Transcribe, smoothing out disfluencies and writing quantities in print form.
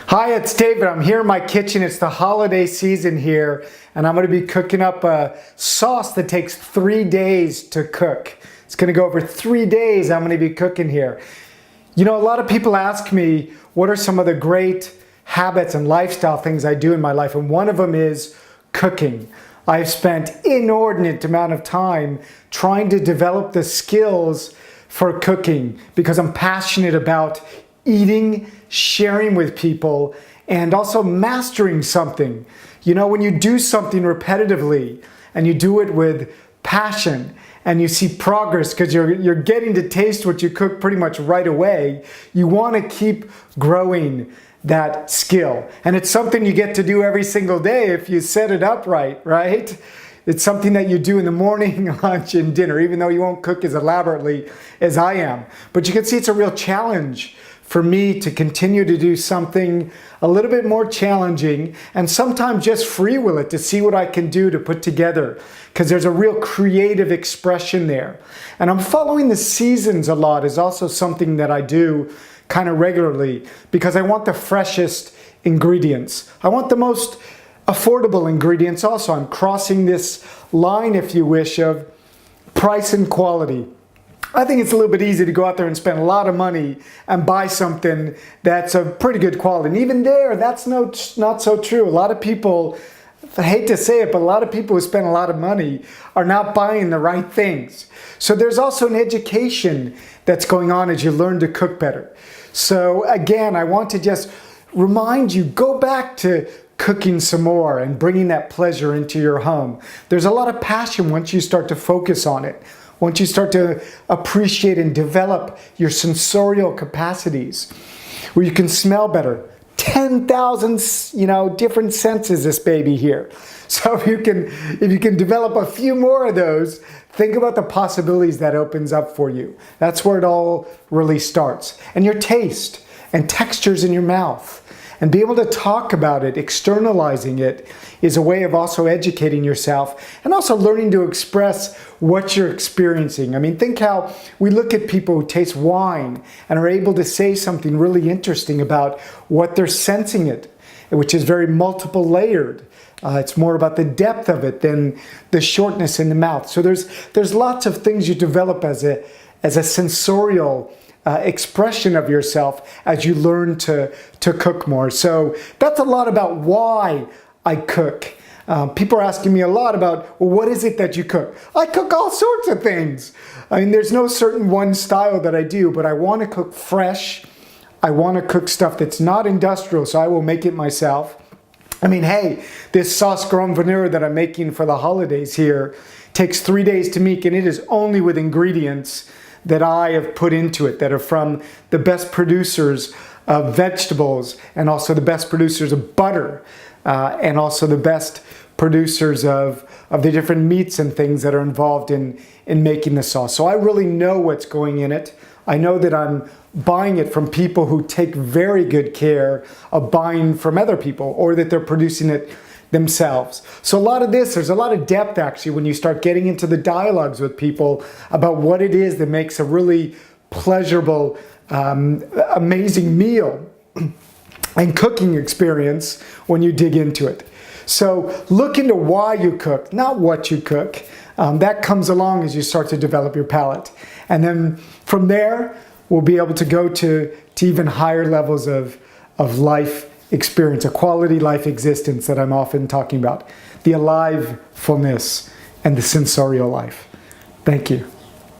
Hi, it's David. I'm here in my kitchen. It's the holiday season here, and I'm going to be cooking up a sauce that takes 3 days to cook. It's going to go over 3 days I'm going to be cooking here. You know, a lot of people ask me, what are some of the great habits and lifestyle things I do in my life? And one of them is cooking. I've spent inordinate amount of time trying to develop the skills for cooking because I'm passionate about eating, sharing with people, and also mastering something. You know, when you do something repetitively and you do it with passion and you see progress because you're getting to taste what you cook pretty much right away, you want to keep growing that skill. And it's something you get to do every single day if you set it up right? It's something that you do in the morning, lunch, and dinner, even though you won't cook as elaborately as I am. But you can see it's a real challenge for me to continue to do something a little bit more challenging and sometimes just freewheel it to see what I can do to put together, because there's a real creative expression there. And I'm following the seasons a lot is also something that I do kind of regularly because I want the freshest ingredients. I want the most affordable ingredients also. I'm crossing this line, if you wish, of price and quality. I think it's a little bit easy to go out there and spend a lot of money and buy something that's of pretty good quality. And even there, that's not so true. A lot of people, I hate to say it, but a lot of people who spend a lot of money are not buying the right things. So there's also an education that's going on as you learn to cook better. So again, I want to just remind you, go back to cooking some more and bringing that pleasure into your home. There's a lot of passion once you start to focus on it. Once you start to appreciate and develop your sensorial capacities, where you can smell better. 10,000, different senses, this baby here. So if you can develop a few more of those, think about the possibilities that opens up for you. That's where it all really starts. And your taste and textures in your mouth. And be able to talk about it, externalizing it, is a way of also educating yourself and also learning to express what you're experiencing. I mean, think how we look at people who taste wine and are able to say something really interesting about what they're sensing it, which is very multiple layered. It's more about the depth of it than the shortness in the mouth. So there's lots of things you develop as a sensorial expression of yourself as you learn to cook more. So that's a lot about why I cook. People are asking me a lot about, well, what is it that you cook? I cook all sorts of things. I mean, there's no certain one style that I do, but I want to cook fresh. I want to cook stuff that's not industrial, so I will make it myself. I mean, hey, this sauce grand veneur that I'm making for the holidays here takes 3 days to make, and it is only with ingredients that I have put into it that are from the best producers of vegetables and also the best producers of butter and also the best producers of the different meats and things that are involved in making the sauce. So I really know what's going in it. I know that I'm buying it from people who take very good care of buying from other people, or that they're producing it themselves. So a lot of this, there's a lot of depth actually when you start getting into the dialogues with people about what it is that makes a really pleasurable, amazing meal and cooking experience when you dig into it. So look into why you cook, not what you cook. That comes along as you start to develop your palate. And then from there, we'll be able to go to even higher levels of life experience, a quality life existence that I'm often talking about, the alivefulness and the sensorial life. Thank you.